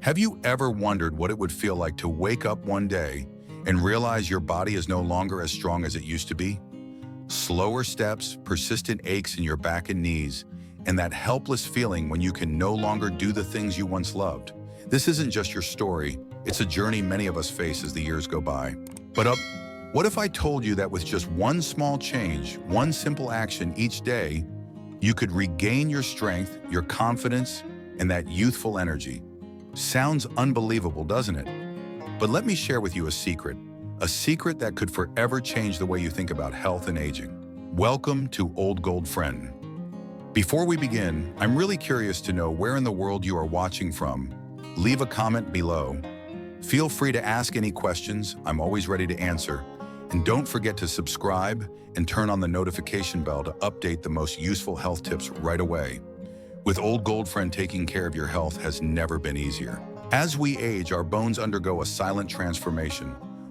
Have you ever wondered what it would feel like to wake up one day and realize your body is no longer as strong as it used to be? Slower steps, persistent aches in your back and knees, and that helpless feeling when you can no longer do the things you once loved. This isn't just your story, it's a journey many of us face as the years go by. What if I told you that with just one small change, one simple action each day, you could regain your strength, your confidence, and that youthful energy? Sounds unbelievable, doesn't it? But let me share with you a secret that could forever change the way you think about health and aging. Welcome to Old Gold Friend. Before we begin, I'm really curious to know where in the world you are watching from. Leave a comment below. Feel free to ask any questions, I'm always ready to answer. And don't forget to subscribe and turn on the notification bell to update the most useful health tips right away. With Old Gold Friend, taking care of your health has never been easier. As we age, our bones undergo a silent transformation,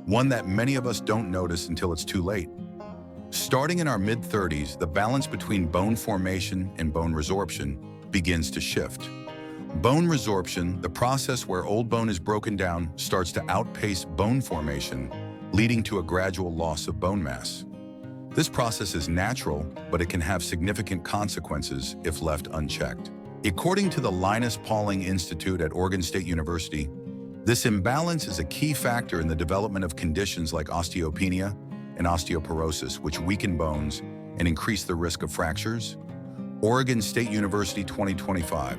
one that many of us don't notice until it's too late. Starting in our mid-30s, the balance between bone formation and bone resorption begins to shift. Bone resorption, the process where old bone is broken down, starts to outpace bone formation, leading to a gradual loss of bone mass. This process is natural, but it can have significant consequences if left unchecked. According to the Linus Pauling Institute at Oregon State University, this imbalance is a key factor in the development of conditions like osteopenia and osteoporosis, which weaken bones and increase the risk of fractures. Oregon State University 2025.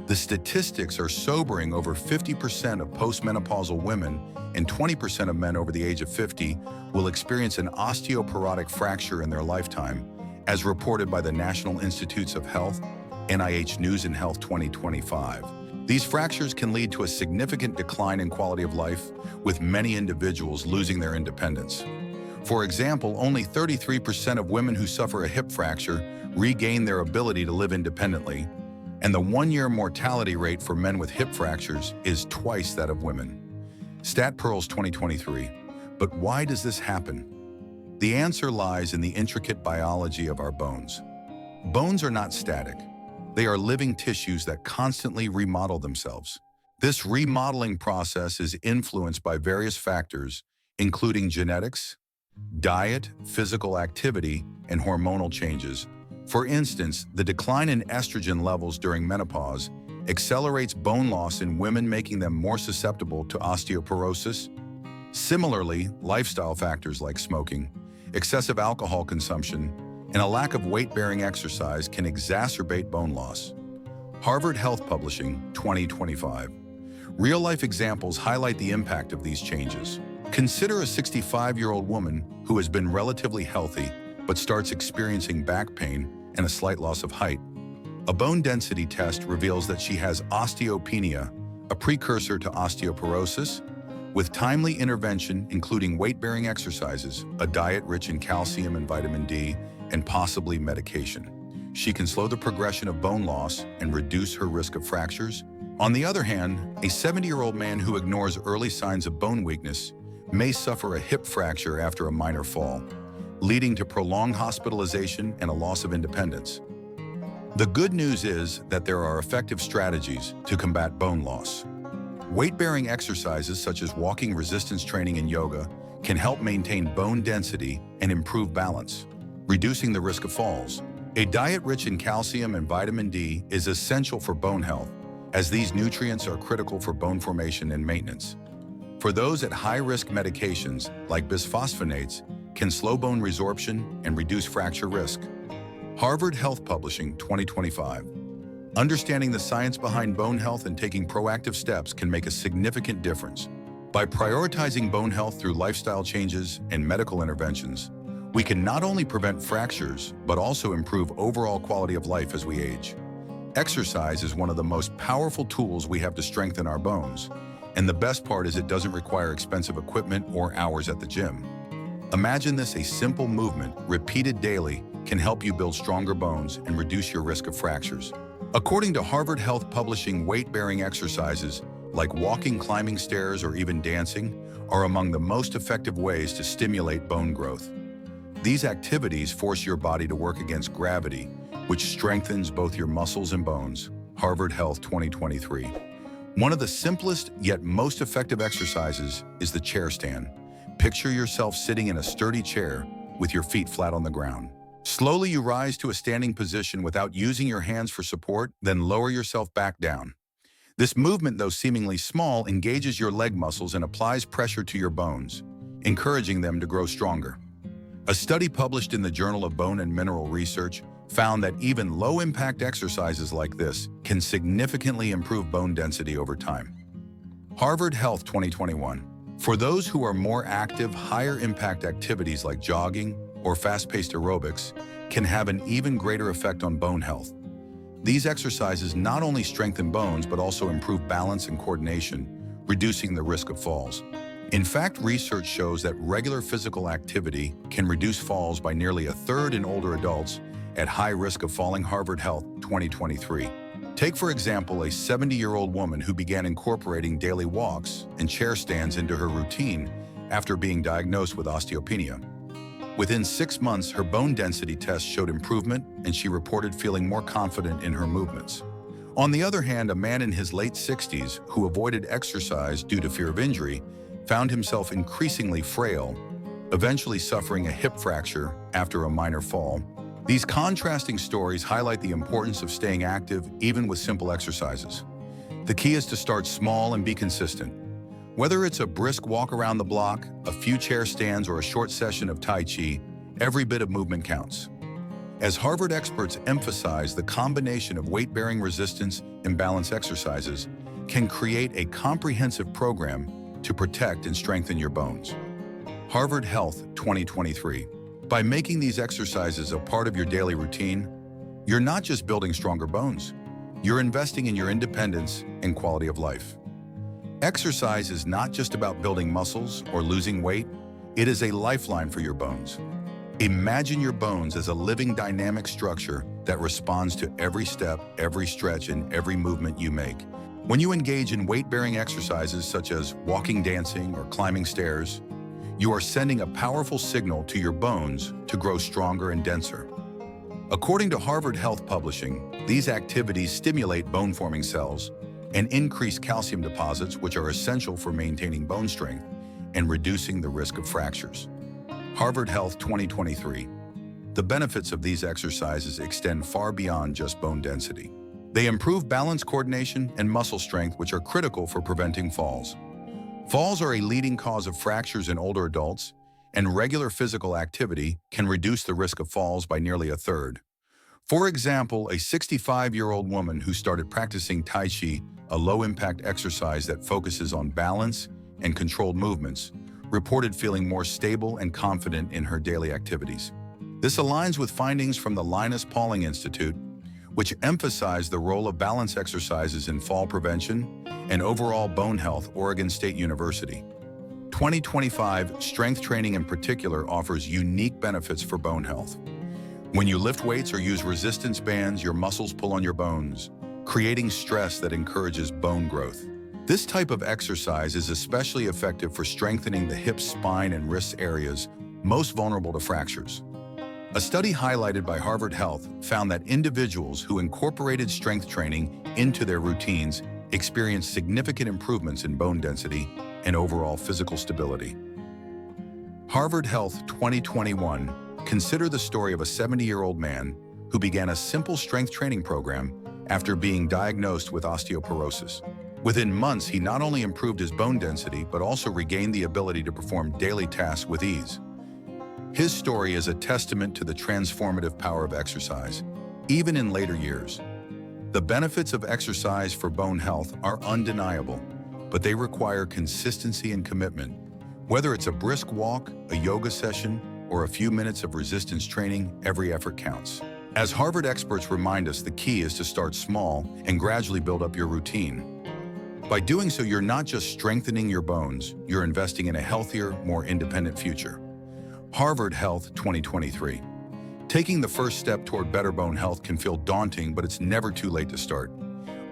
The statistics are sobering. Over 50% of postmenopausal women and 20% of men over the age of 50 will experience an osteoporotic fracture in their lifetime, as reported by the National Institutes of Health, NIH News and Health 2025. These fractures can lead to a significant decline in quality of life, with many individuals losing their independence. For example, only 33% of women who suffer a hip fracture regain their ability to live independently, and the one-year mortality rate for men with hip fractures is twice that of women. StatPearls 2023. But why does this happen? The answer lies in the intricate biology of our bones. Bones are not static. They are living tissues that constantly remodel themselves. This remodeling process is influenced by various factors, including genetics, diet, physical activity, and hormonal changes. For instance, the decline in estrogen levels during menopause accelerates bone loss in women, making them more susceptible to osteoporosis. Similarly, lifestyle factors like smoking, excessive alcohol consumption, and a lack of weight-bearing exercise can exacerbate bone loss. Harvard Health Publishing 2025. Real-life examples highlight the impact of these changes. Consider a 65-year-old woman who has been relatively healthy but starts experiencing back pain and a slight loss of height. A bone density test reveals that she has osteopenia, a precursor to osteoporosis. With timely intervention, including weight-bearing exercises, a diet rich in calcium and vitamin D, and possibly medication, she can slow the progression of bone loss and reduce her risk of fractures. On the other hand, a 70-year-old man who ignores early signs of bone weakness may suffer a hip fracture after a minor fall, leading to prolonged hospitalization and a loss of independence. The good news is that there are effective strategies to combat bone loss. Weight-bearing exercises such as walking, resistance training, and yoga can help maintain bone density and improve balance, reducing the risk of falls. A diet rich in calcium and vitamin D is essential for bone health, as these nutrients are critical for bone formation and maintenance. For those at high risk, medications like bisphosphonates can slow bone resorption and reduce fracture risk. Harvard Health Publishing 2025. Understanding the science behind bone health and taking proactive steps can make a significant difference. By prioritizing bone health through lifestyle changes and medical interventions, we can not only prevent fractures, but also improve overall quality of life as we age. Exercise is one of the most powerful tools we have to strengthen our bones. And the best part is it doesn't require expensive equipment or hours at the gym. Imagine this: a simple movement, repeated daily, can help you build stronger bones and reduce your risk of fractures. According to Harvard Health Publishing, weight-bearing exercises like walking, climbing stairs, or even dancing are among the most effective ways to stimulate bone growth. These activities force your body to work against gravity, which strengthens both your muscles and bones. Harvard Health 2023. One of the simplest yet most effective exercises is the chair stand. Picture yourself sitting in a sturdy chair with your feet flat on the ground. Slowly you rise to a standing position without using your hands for support, then lower yourself back down. This movement, though seemingly small, engages your leg muscles and applies pressure to your bones, encouraging them to grow stronger. A study published in the Journal of Bone and Mineral Research found that even low-impact exercises like this can significantly improve bone density over time. Harvard Health 2021. For those who are more active, higher-impact activities like jogging or fast-paced aerobics can have an even greater effect on bone health. These exercises not only strengthen bones but also improve balance and coordination, reducing the risk of falls. In fact, research shows that regular physical activity can reduce falls by nearly a third in older adults at high risk of falling. Harvard Health 2023. Take, for example, a 70-year-old woman who began incorporating daily walks and chair stands into her routine after being diagnosed with osteopenia. Within 6 months, her bone density test showed improvement, and she reported feeling more confident in her movements. On the other hand, a man in his late 60s who avoided exercise due to fear of injury found himself increasingly frail, eventually suffering a hip fracture after a minor fall. These contrasting stories highlight the importance of staying active even with simple exercises. The key is to start small and be consistent. Whether it's a brisk walk around the block, a few chair stands, or a short session of Tai Chi, every bit of movement counts. As Harvard experts emphasize, the combination of weight-bearing resistance and balance exercises can create a comprehensive program to protect and strengthen your bones. Harvard Health 2023. By making these exercises a part of your daily routine, you're not just building stronger bones, you're investing in your independence and quality of life. Exercise is not just about building muscles or losing weight, it is a lifeline for your bones. Imagine your bones as a living, dynamic structure that responds to every step, every stretch, and every movement you make. When you engage in weight-bearing exercises such as walking, dancing, or climbing stairs, you are sending a powerful signal to your bones to grow stronger and denser. According to Harvard Health Publishing, these activities stimulate bone-forming cells and increase calcium deposits, which are essential for maintaining bone strength and reducing the risk of fractures. Harvard Health 2023. The benefits of these exercises extend far beyond just bone density. They improve balance, coordination, and muscle strength, which are critical for preventing falls. Falls are a leading cause of fractures in older adults, and regular physical activity can reduce the risk of falls by nearly a third. For example, a 65-year-old woman who started practicing Tai Chi, a low-impact exercise that focuses on balance and controlled movements, reported feeling more stable and confident in her daily activities. This aligns with findings from the Linus Pauling Institute, which emphasized the role of balance exercises in fall prevention and overall bone health. Oregon State University. 2025 strength training in particular offers unique benefits for bone health. When you lift weights or use resistance bands, your muscles pull on your bones, creating stress that encourages bone growth. This type of exercise is especially effective for strengthening the hips, spine, and wrist areas most vulnerable to fractures. A study highlighted by Harvard Health found that individuals who incorporated strength training into their routines experienced significant improvements in bone density and overall physical stability. Harvard Health 2021. Consider the story of a 70-year-old man who began a simple strength training program after being diagnosed with osteoporosis. Within months, he not only improved his bone density, but also regained the ability to perform daily tasks with ease. His story is a testament to the transformative power of exercise, even in later years. The benefits of exercise for bone health are undeniable, but they require consistency and commitment. Whether it's a brisk walk, a yoga session, or a few minutes of resistance training, every effort counts. As Harvard experts remind us, the key is to start small and gradually build up your routine. By doing so, you're not just strengthening your bones, you're investing in a healthier, more independent future. Harvard Health 2023. Taking the first step toward better bone health can feel daunting, but it's never too late to start.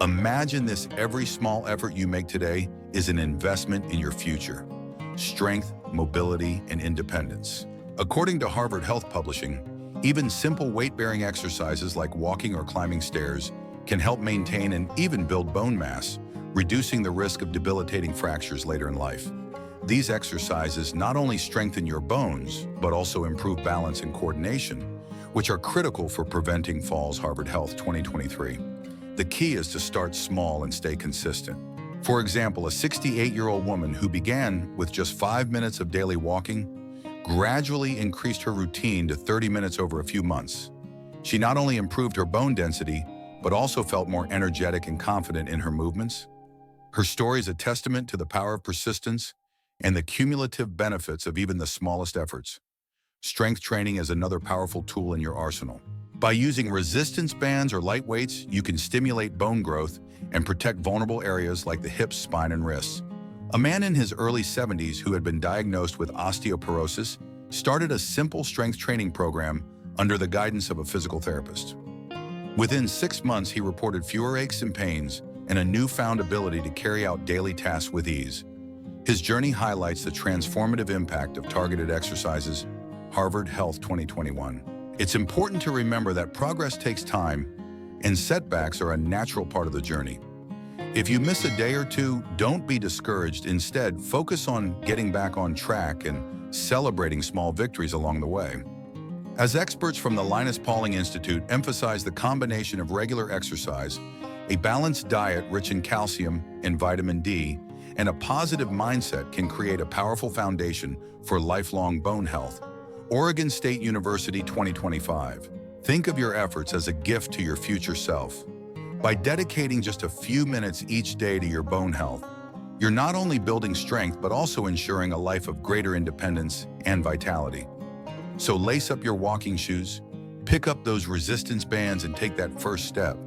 Imagine this: every small effort you make today is an investment in your future. Strength, mobility, and independence. According to Harvard Health Publishing, even simple weight-bearing exercises like walking or climbing stairs can help maintain and even build bone mass, reducing the risk of debilitating fractures later in life. These exercises not only strengthen your bones, but also improve balance and coordination, which are critical for preventing falls. Harvard Health 2023. The key is to start small and stay consistent. For example, a 68-year-old woman who began with just 5 minutes of daily walking gradually increased her routine to 30 minutes over a few months. She not only improved her bone density, but also felt more energetic and confident in her movements. Her story is a testament to the power of persistence and the cumulative benefits of even the smallest efforts. Strength training is another powerful tool in your arsenal. By using resistance bands or light weights, you can stimulate bone growth and protect vulnerable areas like the hips, spine, and wrists. A man in his early 70s who had been diagnosed with osteoporosis started a simple strength training program under the guidance of a physical therapist. Within 6 months, he reported fewer aches and pains and a newfound ability to carry out daily tasks with ease. His journey highlights the transformative impact of targeted exercises. Harvard Health 2021. It's important to remember that progress takes time, and setbacks are a natural part of the journey. If you miss a day or two, don't be discouraged. Instead, focus on getting back on track and celebrating small victories along the way. As experts from the Linus Pauling Institute emphasize the combination of regular exercise, a balanced diet rich in calcium and vitamin D, and a positive mindset can create a powerful foundation for lifelong bone health. Oregon State University 2025. Think of your efforts as a gift to your future self. By dedicating just a few minutes each day to your bone health, you're not only building strength but also ensuring a life of greater independence and vitality. So lace up your walking shoes, pick up those resistance bands, and take that first step.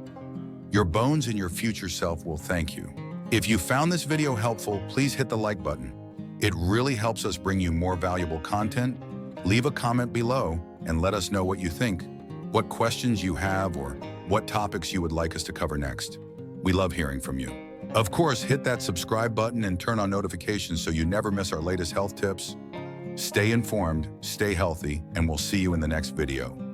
Your bones and your future self will thank you. If you found this video helpful, please hit the like button. It really helps us bring you more valuable content. Leave a comment below and let us know what you think, what questions you have, or what topics you would like us to cover next. We love hearing from you. Of course, hit that subscribe button and turn on notifications so you never miss our latest health tips. Stay informed, stay healthy, and we'll see you in the next video.